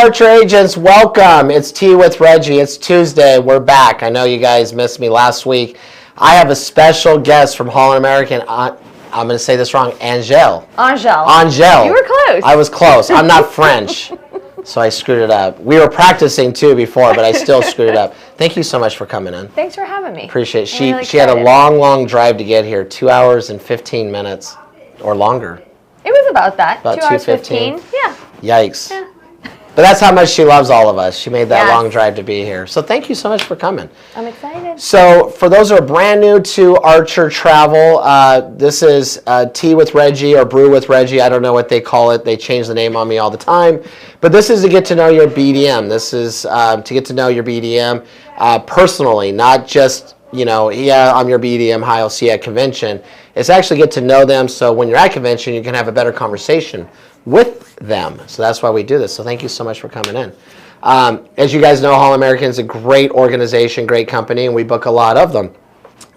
Archer Agents, welcome. It's Tea with Reggie. It's Tuesday. We're back. I know you guys missed me last week. I have a special guest from Holland American. I'm going to say this wrong. Angelle. You were close. I was close. I'm not French, so I screwed it up. We were practicing too before, but I still screwed it up. Thank you so much for coming in. Thanks for having me. Appreciate it. She had a long drive to get here, 2 hours and 15 minutes or longer. It was about that. About 2 hours 15. Yeah. Yikes. Yeah. But that's how much she loves all of us. She made that long drive to be here. So thank you so much for coming. I'm excited. So for those who are brand new to Archer Travel, this is Tea with Reggie or Brew with Reggie. I don't know what they call it. They change the name on me all the time. But this is to get to know your BDM. This is to get to know your BDM personally, not just, I'm your BDM. Hi, I'll see you at convention. It's actually get to know them so when you're at convention, you can have a better conversation with them. So that's why we do this. So thank you so much for coming in. As you guys know, Holland American is a great organization, great company, and we book a lot of them.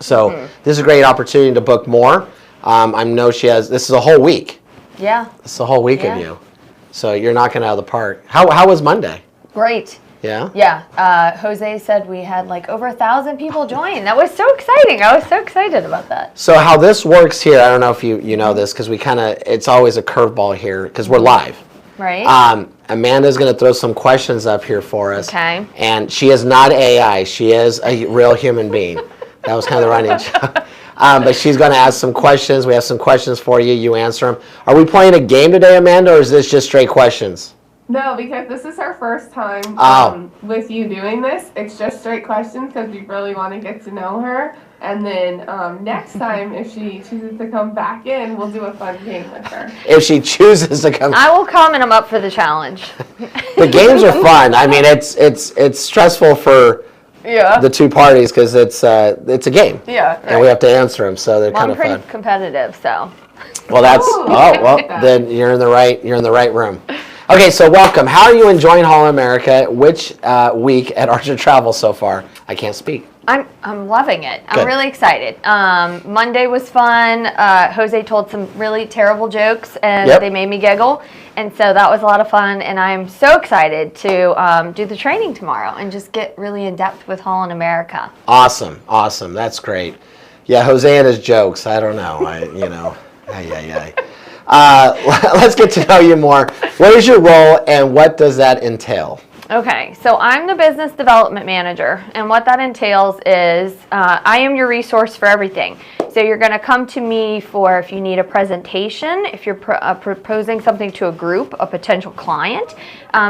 So this is a great opportunity to book more. I know this is a whole week. Yeah. This is a whole week of you. So you're knocking it out of the park. How was Monday? Great. Yeah? Yeah. Jose said we had like over 1,000 people join. That was so exciting. I was so excited about that. So how this works here, I don't know if you know this, because it's always a curveball here, because we're live. Right. Amanda's going to throw some questions up here for us. Okay. And she is not AI. She is a real human being. That was kind of the running joke. But she's going to ask some questions. We have some questions for you. You answer them. Are we playing a game today, Amanda, or is this just straight questions? No, because this is our first time with you doing this. It's just straight questions because we really want to get to know her. And then next time, if she chooses to come back in, we'll do a fun game with her. If she chooses to come. I will come and I'm up for the challenge. The games are fun. I mean, it's stressful for the two parties because it's a game. Yeah. And we have to answer them, so they're kind of fun. I'm pretty competitive, so. Well, then you're in the right room. Okay, so welcome. How are you enjoying Holland America? Which week at Archer Travel so far? I can't speak. I'm loving it. Good. I'm really excited. Monday was fun. Jose told some really terrible jokes, and they made me giggle. And so that was a lot of fun. And I'm so excited to do the training tomorrow and just get really in depth with Holland America. Awesome. That's great. Yeah, Jose and his jokes. I don't know. Let's get to know you more. What is your role and what does that entail? Okay, so I'm the business development manager, and what that entails is I am your resource for everything. So you're going to come to me for if you need a presentation, if you're proposing something to a group, a potential client,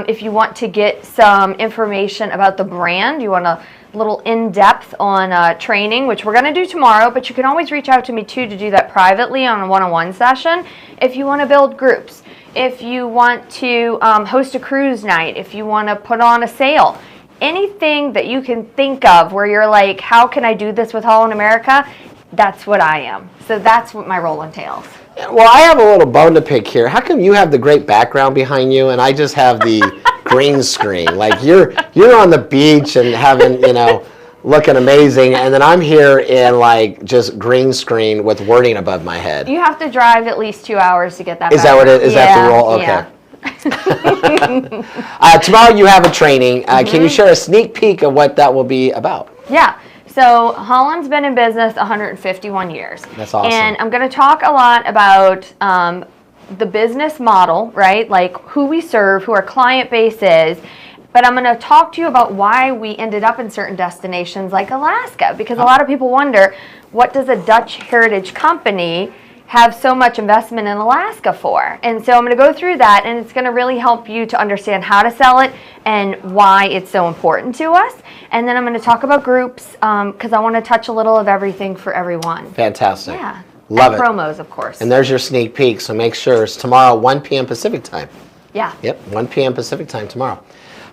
if you want to get some information about the brand, you want a little in-depth on training, which we're going to do tomorrow, but you can always reach out to me too to do that privately on a one-on-one session if you want to build groups. If you want to host a cruise night, if you want to put on a sale, anything that you can think of where you're like, how can I do this with Holland America? That's what I am. So that's what my role entails. Well, I have a little bone to pick here. How come you have the great background behind you and I just have the green screen? Like you're on the beach and having, looking amazing, and then I'm here in like just green screen with wording above my head. You have to drive at least 2 hours to get that. Is that what it is? Is that the rule? Okay. Yeah. Tomorrow you have a training. Can you share a sneak peek of what that will be about? Yeah. So Holland's been in business 151 years. That's awesome. And I'm going to talk a lot about the business model, right? Like who we serve, who our client base is. But I'm going to talk to you about why we ended up in certain destinations like Alaska, because a lot of people wonder, what does a Dutch heritage company have so much investment in Alaska for? And so I'm going to go through that, and it's going to really help you to understand how to sell it and why it's so important to us. And then I'm going to talk about groups because I want to touch a little of everything for everyone. Fantastic. Yeah. Love and it. Promos, of course. And there's your sneak peek, so make sure it's tomorrow, 1 p.m. Pacific time. Yeah. Yep, 1 p.m. Pacific time tomorrow.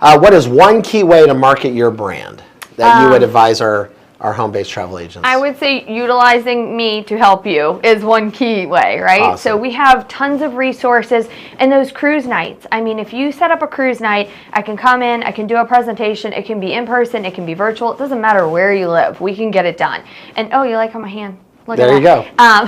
What is one key way to market your brand that you would advise our home-based travel agents? I would say utilizing me to help you is one key way, right? Awesome. So we have tons of resources, and those cruise nights. I mean, if you set up a cruise night, I can come in, I can do a presentation, it can be in person, it can be virtual, it doesn't matter where you live, we can get it done. And oh, you like how my hand? Look there at that.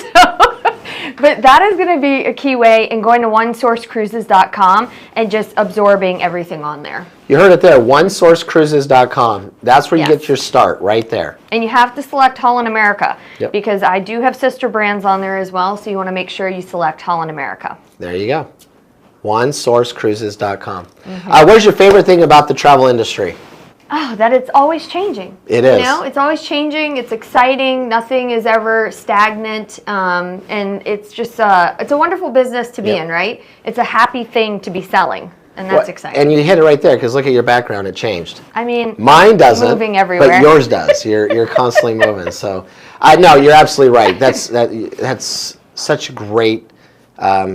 You go. But that is going to be a key way in going to onesourcecruises.com and just absorbing everything on there. You heard it there, onesourcecruises.com. That's where you Yes. get your start, right there. And you have to select Holland America Yep. because I do have sister brands on there as well, so you want to make sure you select Holland America. There you go. onesourcecruises.com. What is your favorite thing about the travel industry? Oh, that it's always changing. It is. You know, it's always changing. It's exciting. Nothing is ever stagnant. And it's just, it's a wonderful business to be Yep. in, right? It's a happy thing to be selling. And that's exciting. And you hit it right there, because look at your background, it changed. I mean, Mine doesn't, moving everywhere. but yours does. You're constantly moving. So, no, you're absolutely right. That's such a great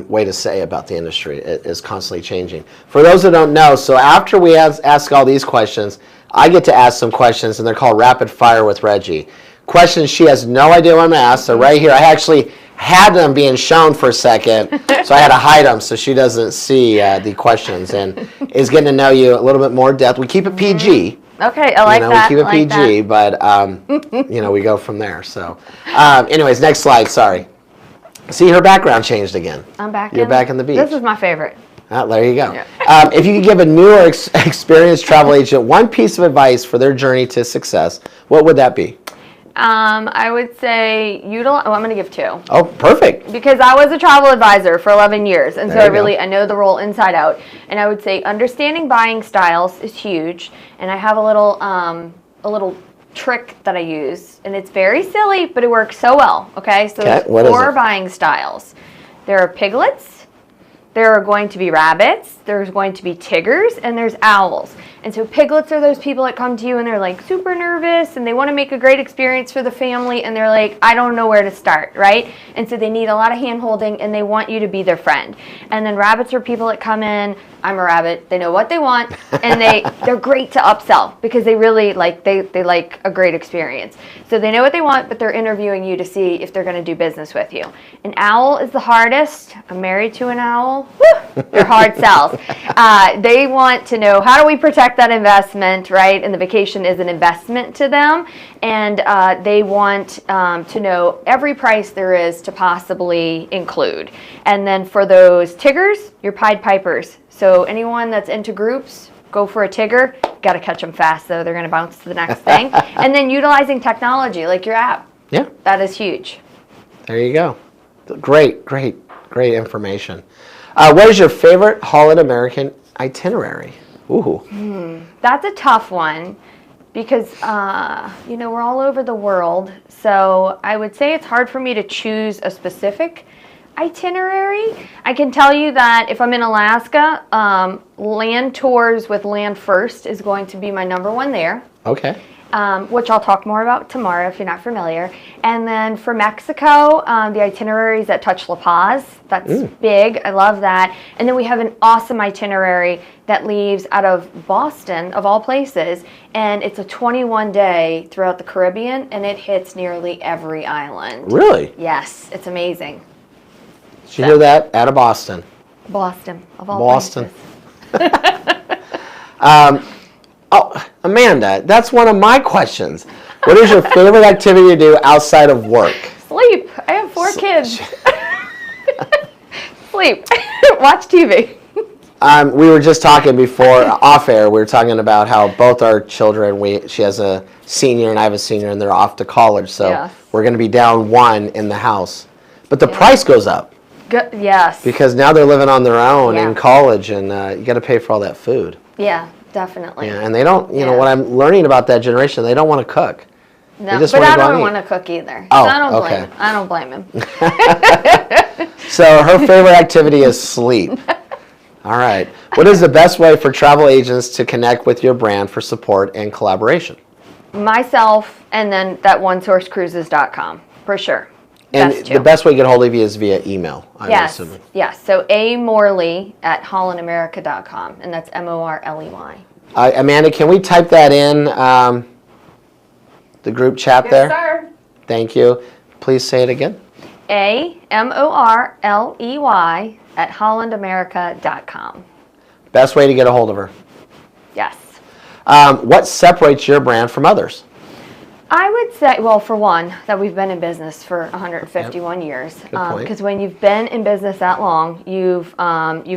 way to say about the industry. It is constantly changing. For those that don't know, so after we ask all these questions, I get to ask some questions, and they're called Rapid Fire with Reggie. Questions she has no idea what I'm going to ask. So right here, I actually had them being shown for a second, so I had to hide them so she doesn't see the questions, and is getting to know you a little bit more depth. We keep it PG. Okay, I like that. We keep it I like PG, that. but we go from there. So, anyways, next slide. Sorry. See, her background changed again. I'm back. You're back in the beach. This is my favorite. There you go. Yeah. If you could give a new or experienced travel agent one piece of advice for their journey to success, what would that be? I would say utilize. Oh, I'm going to give two. Oh, perfect. Because I was a travel advisor for 11 years, and There so you go. I know the role inside out. And I would say understanding buying styles is huge. And I have a little trick that I use, and it's very silly, but it works so well. Okay, so there's what is four it? buying styles. There are piglets. There are going to be rabbits, there's going to be tigers, and there's owls. And so piglets are those people that come to you and they're like super nervous and they want to make a great experience for the family and they're like, I don't know where to start, right? And so they need a lot of hand holding and they want you to be their friend. And then rabbits are people that come in, I'm a rabbit, they know what they want, and they're great to upsell because they really like, they like a great experience. So they know what they want, but they're interviewing you to see if they're going to do business with you. An owl is the hardest. I'm married to an owl. Woo! They're hard sells. They want to know, how do we protect that investment, right? And the vacation is an investment to them. And they want to know every price there is to possibly include. And then for those Tiggers, your Pied Pipers. So anyone that's into groups, go for a Tigger. Got to catch them fast, though. They're going to bounce to the next thing. And then utilizing technology, like your app. Yeah. That is huge. There you go. Great information. What is your favorite Holland American itinerary? Ooh. That's a tough one because, we're all over the world. So I would say it's hard for me to choose a specific itinerary. I can tell you that if I'm in Alaska, land tours with Land First is going to be my number one there. Okay. Which I'll talk more about tomorrow if you're not familiar. And then for Mexico, the itineraries that touch La Paz, that's big. I love that. And then we have an awesome itinerary that leaves out of Boston, of all places, and it's a 21-day throughout the Caribbean, and it hits nearly every island. Really? Yes, it's amazing. Did you hear that? Out of Boston. Boston, of all Boston. places. Oh, Amanda, that's one of my questions. What is your favorite activity to do outside of work? Sleep. I have 4 kids. Sleep. Watch TV. We were just talking before, off air, we were talking about how both our children, she has a senior and I have a senior, and they're off to college. So Yes. we're going to be down one in the house. But the price goes up. Yes. Because now they're living on their own Yeah. in college, and you got to pay for all that food. Yeah, definitely. Yeah, and they don't, Yeah. what I'm learning about that generation, they don't want to cook. No, just but wanna I go out don't and want to cook either. Oh, So I don't okay. blame him. I don't blame him. So her favorite activity is sleep. All right. What is the best way for travel agents to connect with your brand for support and collaboration? Myself, and then that onesourcecruises.com, for sure. And Best two. the best way to get hold of you is via email, I'm Yes, assuming. yes. So amorley@hollandamerica.com, and that's MORLEY. Amanda, can we type that in the group chat Yes, there? sir. Thank you. Please say it again. AMORLEY@hollandamerica.com. Best way to get a hold of her. Yes. What separates your brand from others? I would say, well, for one, that we've been in business for 151 years. point. Because when you've been in business that long, you've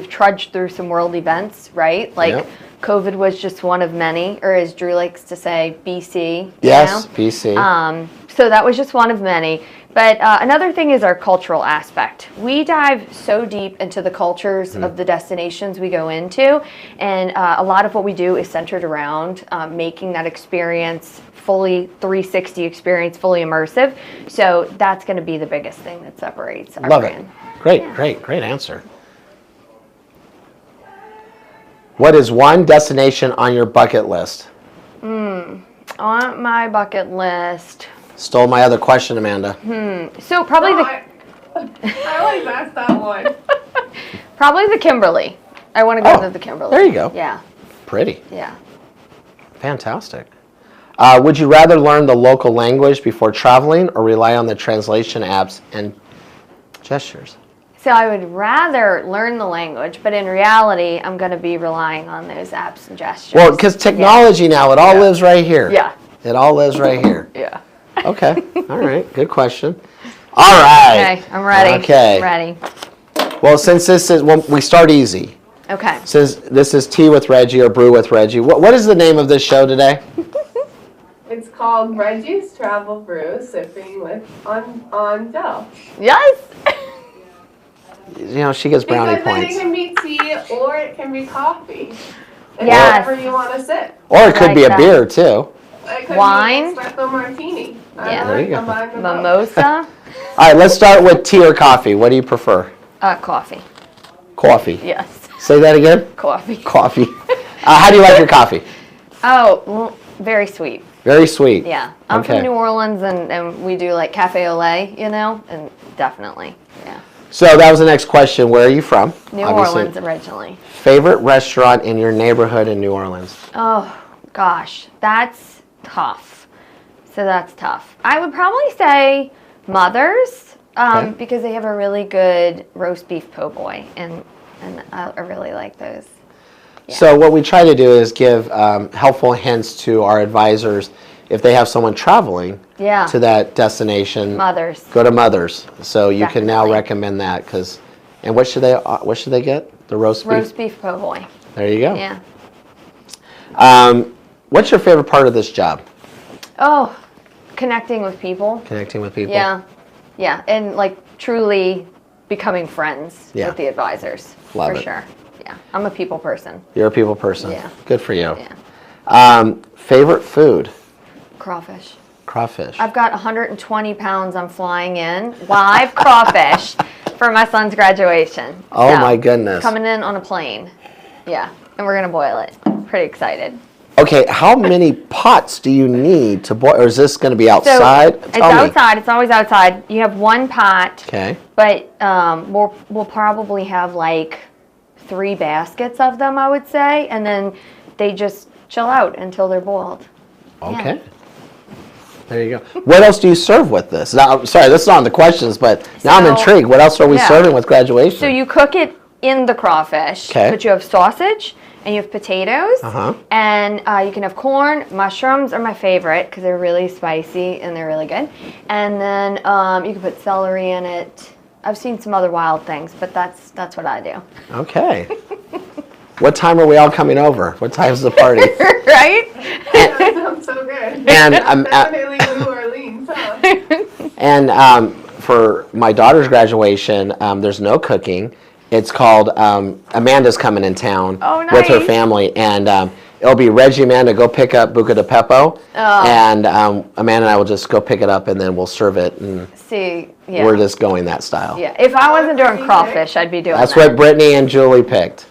trudged through some world events, right? Like Yep. COVID was just one of many, or as Drew likes to say, BC. Yes, BC. So that was just one of many. But another thing is our cultural aspect. We dive so deep into the cultures of the destinations we go into, and a lot of what we do is centered around making that experience fully 360 experience, fully immersive. So that's going to be the biggest thing that separates our Love brand. it. Great answer. What is one destination on your bucket list? On my bucket list. Stole my other question, Amanda. So probably I always ask that one. probably the Kimberly. I want to go to the Kimberly. There you go. Yeah. Pretty. Yeah. Fantastic. Would you rather learn the local language before traveling or rely on the translation apps and gestures? So I would rather learn the language, but in reality, I'm going to be relying on those apps and gestures. Well, because technology now, it all lives right here. Yeah. It all lives right here. Yeah. Okay. All right. Good question. All right. Okay, I'm ready. Okay. I'm ready. Well, since this is, well, we start easy. Okay. Since this is Tea with Reggie or Brew with Reggie, what is the name of this show today? It's called Reggie's Travel Brew, sipping with Angelle. Yes. You know, she gets brownie Because then it points. can be tea or it can be coffee. And Yes. whatever you want to sip. Or it could like be a that. beer, too. It could Wine? be espresso martini. Yeah. There you go. Combine them both. Mimosa. All right, let's start with tea or coffee. What do you prefer? Coffee. Coffee. Yes. Say that again? Coffee. Coffee. How do you like your coffee? Oh, well, very sweet. Very sweet. Yeah. I'm Okay. from New Orleans, and we do like cafe au lait, you know, and definitely, yeah. So that was the next question. Where are you from? New Obviously. Orleans originally. Favorite restaurant in your neighborhood in New Orleans? Oh, gosh, that's tough. So that's tough. I would probably say Mother's, Okay. because they have a really good roast beef po' boy, and I really like those. Yeah. So what we try to do is give helpful hints to our advisors if they have someone traveling Yeah. to that destination. Mother's. Go to Mother's. So you can now Definitely. recommend that because. And what should they get? The roast beef. Roast beef po' boy. There you go. Yeah. What's your favorite part of this job? Oh, connecting with people. Connecting with people. Yeah. Yeah. And like truly becoming friends Yeah. with the advisors. Love for it. sure. Yeah. I'm a people person. You're a people person. Yeah. Good for you. Yeah. Favorite food? Crawfish. Crawfish. I've got 120 pounds I'm flying in live crawfish for my son's graduation. Oh, So, my goodness. Coming in on a plane. Yeah. And we're going to boil it. Pretty excited. Okay, how many pots do you need to boil? Or is this going to be outside? So it's outside. It's always outside. You have one pot. Okay. But we'll probably have like 3 baskets of them, I would say. And then they just chill out until they're boiled. Okay. There you go. What else do you serve with this? Now, I'm sorry, that's not on the questions, but now I'm So- intrigued. What else are we Yeah. serving with graduation? So you cook it in the crawfish. 'Kay. But you have sausage and you have potatoes. Uh-huh. And you can have corn. Mushrooms are my favorite because they're really spicy and they're really good. And then you can put celery in it. I've seen some other wild things, but that's what I do. Okay. What time are we all coming over? What time's the party? Right? That sounds so good. And Definitely New Orleans, huh? and for my daughter's graduation, there's no cooking. It's called Amanda's coming in town Oh, with her nice. family, and it'll be Reggie, Amanda go pick up Buca de Pepo, Oh. and Amanda and I will just go pick it up, and then we'll serve it, and See, yeah. we're just going that style. Yeah. If I wasn't doing crawfish, I'd be doing That's that. what Brittany and Julie picked.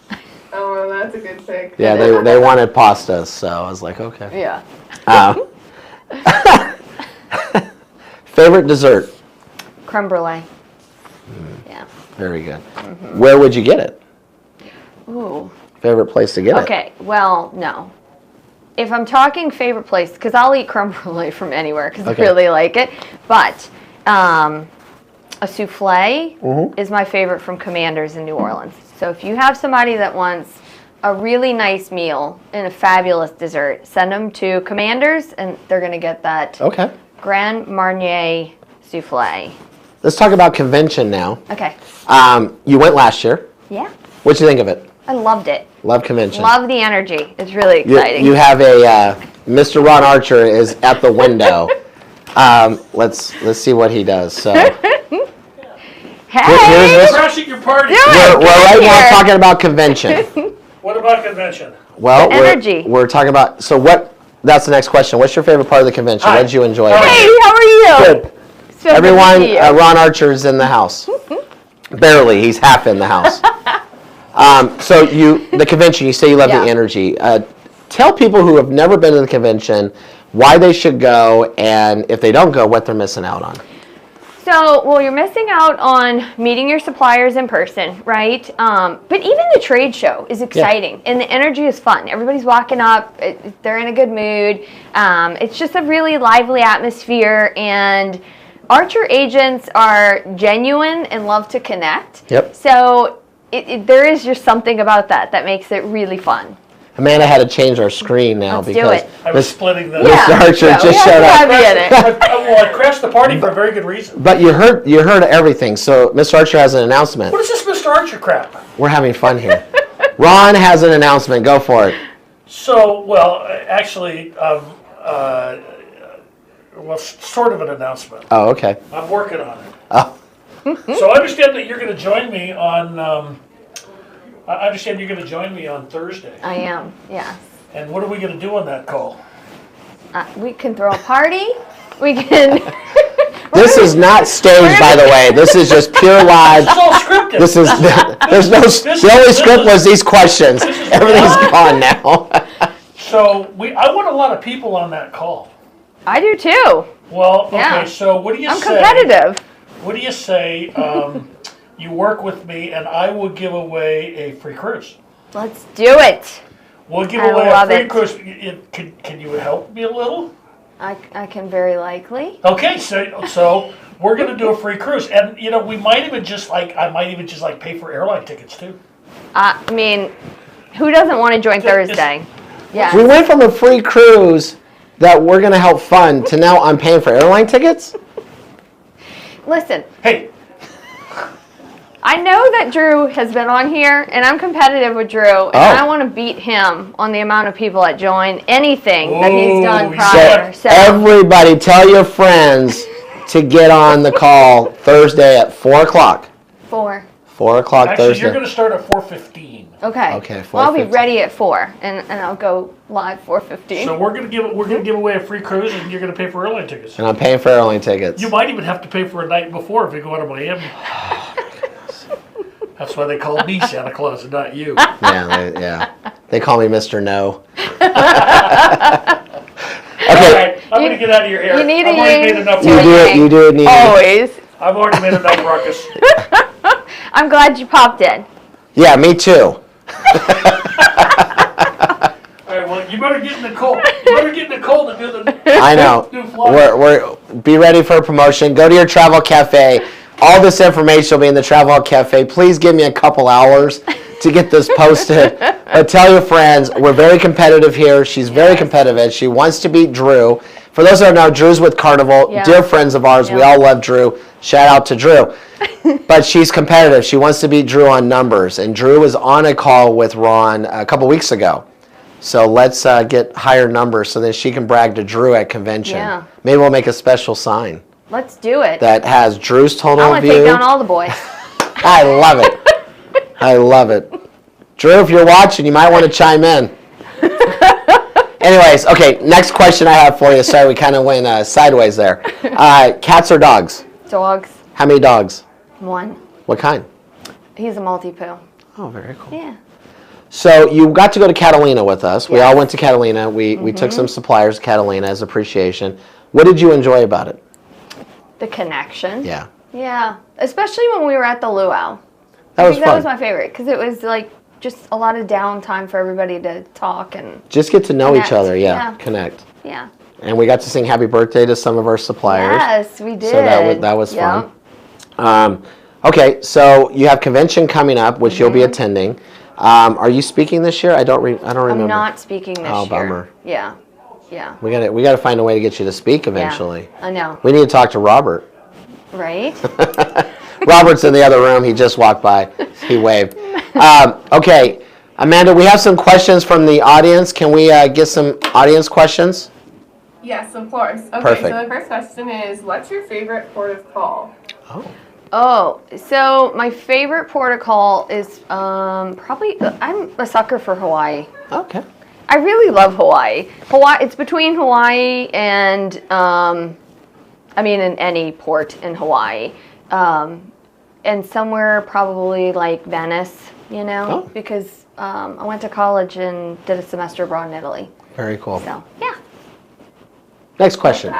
Oh, well, that's a good pick. Yeah, they wanted pastas, so I was like, okay. Yeah. Favorite dessert? Creme brulee. Yeah. Very good. Where would you get it? Ooh. Favorite place to get it? Okay, well, no. If I'm talking favorite place, because I'll eat creme brulee from anywhere because Okay. I really like it, but a souffle is my favorite from Commander's in New Orleans. So if you have somebody that wants a really nice meal and a fabulous dessert, send them to Commanders, and they're going to get that Okay. Grand Marnier souffle. Let's talk about convention now. Okay. You went last year. Yeah. What'd you think of it? I loved it. Love convention. Love the energy. It's really exciting. You have a Mr. Ron Archer is at the window. Let's see what he does. So Hey! here's this. Crashing your party. We're right now Here. talking about convention. What about convention? Well, The energy. we're talking about. So what? That's the next question. What's your favorite part of the convention? Hi. What did you enjoy? Hey, how are you? Good. So good to Everyone, see you. Ron Archer's in the house. Barely, he's half in the house. So the convention, you say you love Yeah. the energy. Tell people who have never been to the convention why they should go, and if they don't go, what they're missing out on. So, well, you're missing out on meeting your suppliers in person, right? But even the trade show is exciting, and the energy is fun. Everybody's walking up, they're in a good mood. It's just a really lively atmosphere, and Archer agents are genuine and love to connect. Yep. So there is just something about that makes it really fun. Amanda had to change our screen now Let's do because it. I was splitting the. Yeah. Mr. Archer Yeah, we just have showed to up. have you in it. I crashed the party for a very good reason. But you heard everything. So Mr. Archer has an announcement. What is this Mr. Archer crap? We're having fun here. Ron has an announcement. Go for it. So, well, actually, sort of an announcement. Oh, okay. I'm working on it. Oh, So I understand that you're going to join me on. I understand you're going to join me on Thursday. I am, yes. And what are we going to do on that call? We can throw a party. We can. this is not staged, by the way. This is just pure live. It's all scripted. This is there's no. The only script was these questions. Everything's gone now. So I want a lot of people on that call. I do too. Well, okay. Yeah. So what do you I'm say? competitive. What do you say? You work with me, and I will give away a free cruise. Let's do it. We'll give I away a love free it. cruise. Can you help me a little? I can very likely. Okay, so we're gonna do a free cruise, and we might even I might even just pay for airline tickets too. I mean, who doesn't want to join Thursday? Yeah. We went from a free cruise that we're gonna help fund to now I'm paying for airline tickets. Listen, Hey, I know that Drew has been on here, and I'm competitive with Drew, and I want to beat him on the amount of people that join anything that he's done Ooh, prior. So everybody, tell your friends to get on the call Thursday at 4 o'clock. 4. 4 o'clock actually, Thursday. you're gonna start at 4:15. Okay. Okay, Well, I'll be 4:15. ready at 4, and I'll go live 4:15. So we're gonna give away a free cruise, and you're gonna pay for airline tickets. And I'm paying for airline tickets. You might even have to pay for a night before if you go out of Miami. That's why they call me Santa Claus and not you. Yeah. They call me Mr. No. All right, I'm gonna get out of your hair. you need I've to already use made enough. You do it. Need Always. I've already made enough ruckus. I'm glad you popped in. Yeah, me too. All right, well, you better get Nicole. You better get Nicole to do the. I know. Do flyer. We're be ready for a promotion. Go to your travel cafe. All this information will be in the travel cafe. Please give me a couple hours to get this posted. But tell your friends, we're very competitive here. She's very competitive. She wants to beat Drew. For those that don't know, Drew's with Carnival. Yeah. Dear friends of ours. We Yeah. all love Drew. Shout out to Drew. But she's competitive. She wants to beat Drew on numbers. And Drew was on a call with Ron a couple weeks ago. So let's get higher numbers so that she can brag to Drew at convention. Yeah. Maybe we'll make a special sign Let's do it. that has Drew's I total want to view. take down all the boys. I love it. I love it. Drew, if you're watching, you might want to chime in. Anyways, okay, next question I have for you. Sorry, we kind of went sideways there. Cats or dogs? Dogs. How many dogs? 1. What kind? He's a multi-poo. Oh, very cool. Yeah. So you got to go to Catalina with us. We Yes. all went to Catalina. We took some suppliers to Catalina as appreciation. What did you enjoy about it? The connection. Yeah. Yeah. Especially when we were at the luau. That I was think fun. that was my favorite because it was like just a lot of downtime for everybody to talk and Just get to know each Connect. other. Yeah. Yeah. Connect. yeah. And we got to sing happy birthday to some of our suppliers. Yes, we did. So that was Yep. fun. Okay, so you have convention coming up, which you'll be Mm-hmm. attending. Are you speaking this year? I don't remember. I'm not speaking this year. Oh, bummer. Yeah. Yeah. We gotta find a way to get you to speak eventually. Yeah, I know. We need to talk to Robert. Right? Robert's in the other room. He just walked by. He waved. Okay, Amanda, we have some questions from the audience. Can we get some audience questions? Yes, of course. Okay, Perfect. so the first question is, what's your favorite port of call? Oh, so my favorite port of call is probably, I'm a sucker for Hawaii. Okay. I really love Hawaii. It's between Hawaii and, in any port in Hawaii. And somewhere probably like Venice, because I went to college and did a semester abroad in Italy. Very cool. So, yeah. Next question.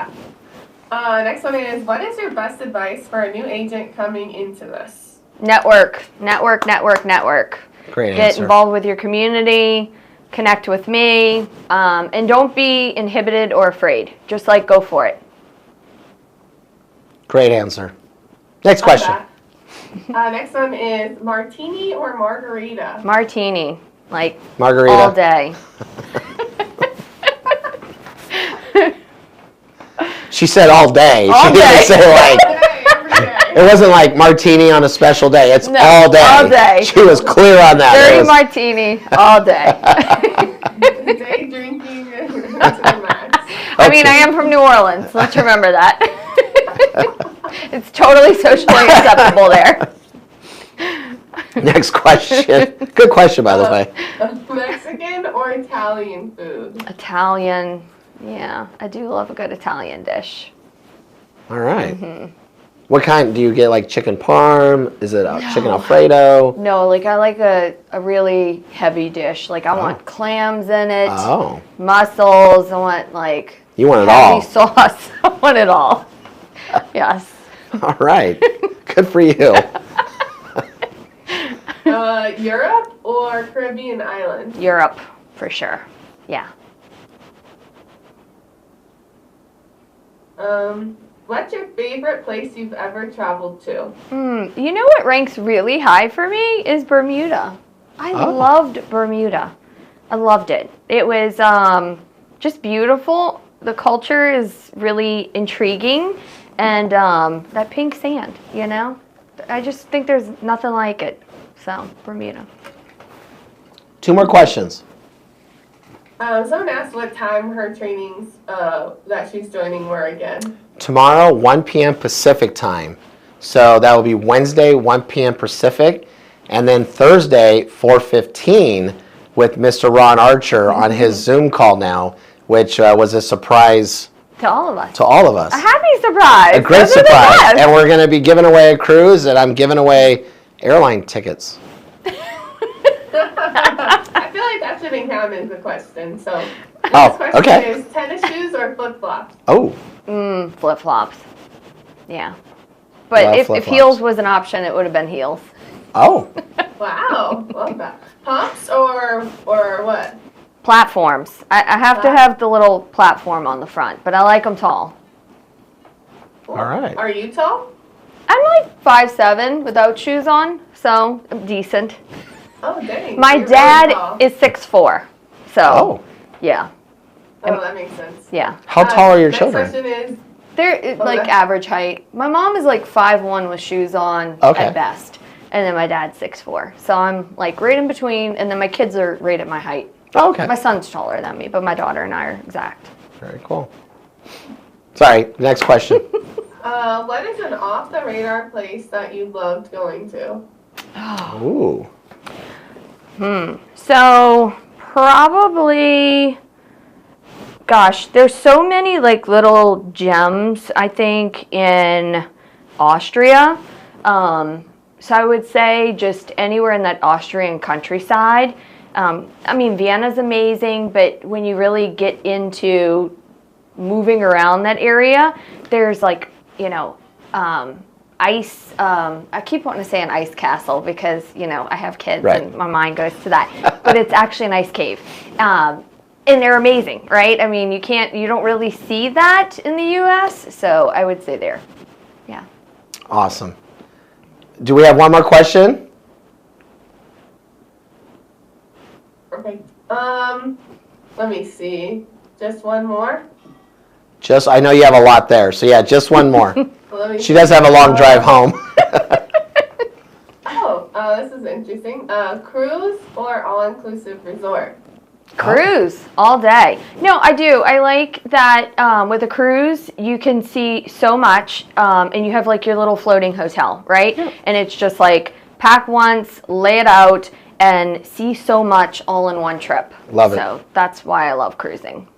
Next one is, what is your best advice for a new agent coming into this? Network. Great Get answer. involved with your community, connect with me, and don't be inhibited or afraid. Just go for it. Great answer. Next question. Next one is martini or margarita? Martini, Margarita. all day. She said all day. All She didn't day. say Every day. it wasn't like martini on a special day. It's No, all day. all day. She was clear on that. Dirty martini, all day. Day drinking to the max. I am from New Orleans. Let's remember that. It's totally socially acceptable there. Next question. Good question, by the way. Mexican or Italian food? Italian. Yeah, I do love a good Italian dish. All right. What kind? Do you get chicken parm? Is it chicken Alfredo? No, I like a really heavy dish. I want clams in it, Oh. mussels. I want You want it heavy all. sauce. I want it all. Yes. All right. Good for you. Europe or Caribbean island? Europe, for sure. Yeah. What's your favorite place you've ever traveled to? You know what ranks really high for me is Bermuda. I loved Bermuda. I loved it. It was just beautiful. The culture is really intriguing. And that pink sand, I just think there's nothing like it. So, Bermuda. 2 more questions. Someone asked what time her trainings that she's joining were again. Tomorrow, 1 p.m. Pacific time. So that will be Wednesday, 1 p.m. Pacific. And then Thursday, 4:15 with Mr. Ron Archer on his Zoom call now, which was a surprise To all of us. to all of us. A happy surprise. A great Those are the surprise. best. And we're going to be giving away a cruise, and I'm giving away airline tickets. I feel like that shouldn't count as a question. So, next Oh, question okay. is tennis shoes or flip-flops? Oh, Flip-flops. Yeah. Love But if flip-flops. heels was an option, it would have been heels. oh. Wow, love that. Pumps or what? Platforms. I have to have the little platform on the front, but I like them tall. Cool. All right. Are you tall? I'm 5'7" without shoes on, so I'm decent. Oh, dang. My You're really dad tall. is 6'4", so Oh. yeah. Oh, that makes sense. Yeah. How tall are your next children? Question is, They're Okay. average height. My mom is 5'1" with shoes on Okay. at best. And then my dad's 6'4". So I'm right in between, and then my kids are right at my height. Oh, okay. My son's taller than me, but my daughter and I are exact. Very cool. Sorry, next question. what is an off-the-radar place that you loved going to? Ooh. So probably, gosh, there's so many little gems, I think, in Austria. So I would say just anywhere in that Austrian countryside. Vienna's amazing, but when you really get into moving around that area, there's ice, I keep wanting to say an ice castle because, I have kids Right. and my mind goes to that, but it's actually an ice cave. And they're amazing, right? You don't really see that in the US, so I would say there. Yeah. Awesome. Do we have one more question? Let me see. Just one more? I know you have a lot there, so yeah, just one more. Let me She does have a long drive home. This is interesting. Cruise or all-inclusive resort? Cruise all day. No, I do. I like that with a cruise, you can see so much, and you have like your little floating hotel, right? Yeah. And it's just like pack once, lay it out, and see so much all in one trip. Love it. So that's why I love cruising.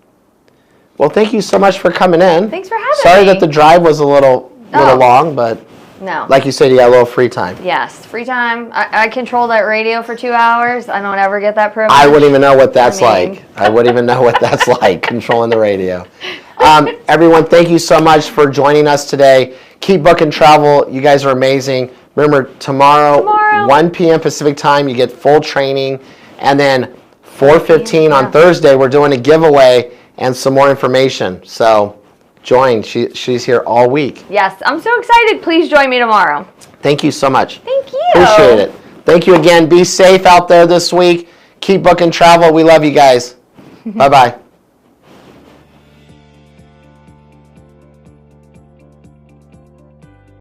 Well, thank you so much for coming in. Thanks for having me. Sorry that the drive was a little long, but no. Like you said, you got a little free time. Yes, free time. I control that radio for 2 hours. I don't ever get that privilege. I wouldn't even know what that's like. I wouldn't even know what that's like, controlling the radio. Everyone, thank you so much for joining us today. Keep booking travel. You guys are amazing. Remember, tomorrow 1 p.m. Pacific time, you get full training. And then 4:15 on Thursday, we're doing a giveaway and some more information. So join. She's here all week. Yes, I'm so excited. Please join me tomorrow. Thank you so much. Thank you. Appreciate it. Thank you again. Be safe out there this week. Keep booking travel. We love you guys. Bye-bye.